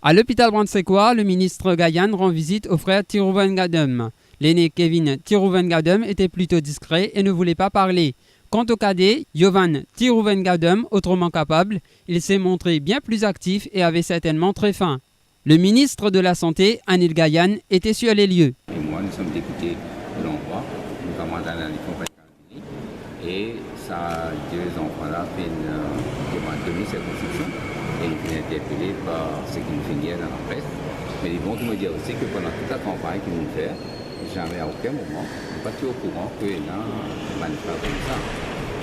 À l'hôpital Brandsequois, le ministre Gayan rend visite au frère Tiruvengadum. L'aîné Kevin Tiruvengadum était plutôt discret et ne voulait pas parler. Quant au cadet, Yovan Tiruvengadum, autrement capable, il s'est montré bien plus actif et avait certainement très faim. Le ministre de la Santé, Anil Gayan, était sur les lieux. Et moi, nous sommes députés de l'endroit, notamment dans la compagnie. Et ça, deux enfants-là fait une demi-circonscription. Et ils sont interpellés par ce qui nous finit dans la presse. Mais ils vont me dire aussi que pendant toute la campagne qu'ils vont faire, jamais à aucun moment, ils ne sont pas au courant qu'il y a un manifeste comme ça.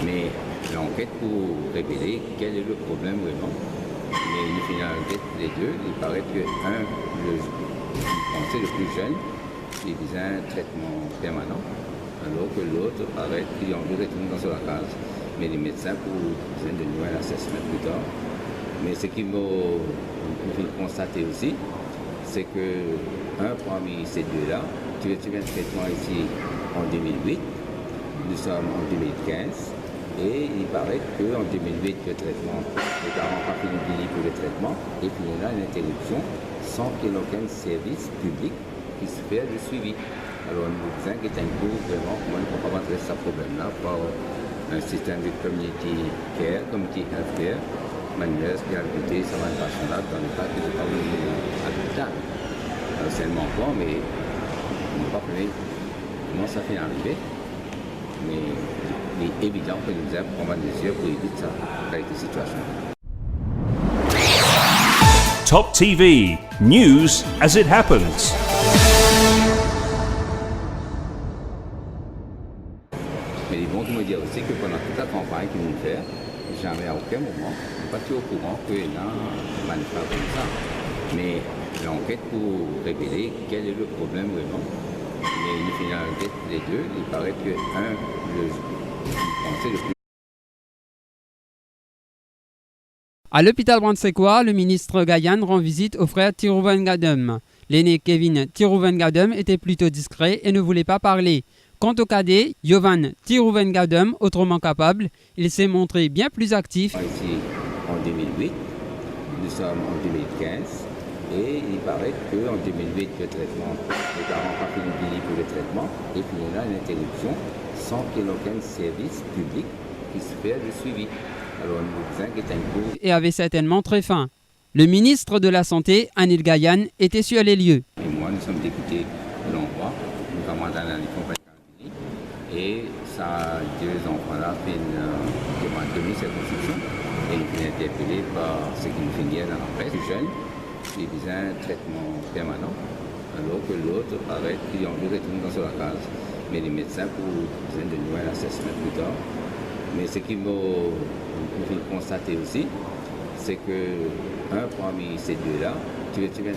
Mais l'enquête pour révéler quel est le problème vraiment. Mais il finit l'enquête les deux. Il paraît que le français le plus jeune, il faisait un traitement permanent, alors que l'autre paraît qu'il en veut retourner dans la case. Mais les médecins pour de nous un assessment plus tard. Mais ce qui m'a fait constater aussi, c'est que parmi ces deux-là, tu as un traitement ici en 2008, nous sommes en 2015, et il paraît qu'en 2008, le traitement, les parents n'ont pas fini pour le traitement, et puis il y a une interruption sans qu'il y ait aucun service public qui se fait de suivi. Alors, nous disons qu'il est un cours vraiment, comment on ne peut pas rentrer ce problème-là par un système de community care, community health care, manuel qui a coûté 120 nationales dans le cas que n'est pas à l'hôpital. C'est le manquant, mais on n'a pas compris comment ça fait arriver. Mais il est évident que nous devons prendre des mesures pour éviter ça, avec des situations. Top TV, news as it happens. Mais ils vont me dire aussi que pendant toute la campagne qu'ils vont faire, jamais à aucun moment, ils ne sont pas au courant qu'il y a un manifeste comme ça. Mais l'enquête pour révéler quel est le problème vraiment. Mais il finit l'enquête les deux. Il paraît que le français le plus. À l'hôpital Brandsequois, le ministre Gayan rend visite au frère Tiruvengadum. L'aîné Kevin Tiruvengadum était plutôt discret et ne voulait pas parler. Quant au cadet, Yovan Tiruvengadum, autrement capable, il s'est montré bien plus actif. Ici en 2008, nous sommes en 2015, et il paraît qu'en 2008, le traitement, les parents n'ont pas fini pour le traitement, et puis il y a une interruption sans qu'il y ait aucun service public qui se fait de suivi. Alors nous disons qu'il est un cours. Et avait certainement très faim. Le ministre de la Santé, Anil Gayan, était sur les lieux. Et moi, nous sommes députés de l'endroit, notamment dans la compagnie. Et ça, deux enfants-là fait une demi-circonscription. Et ils sont interpellés par ce qui nous finit dans la presse. Le jeune, il faisait un traitement permanent, alors que l'autre paraît qu'il en veut retourner dans la case. Mais les médecins pour de nous un assessment plus tard. Mais ce qui m'a fait constater aussi, c'est que parmi ces deux-là, tu as un traitement.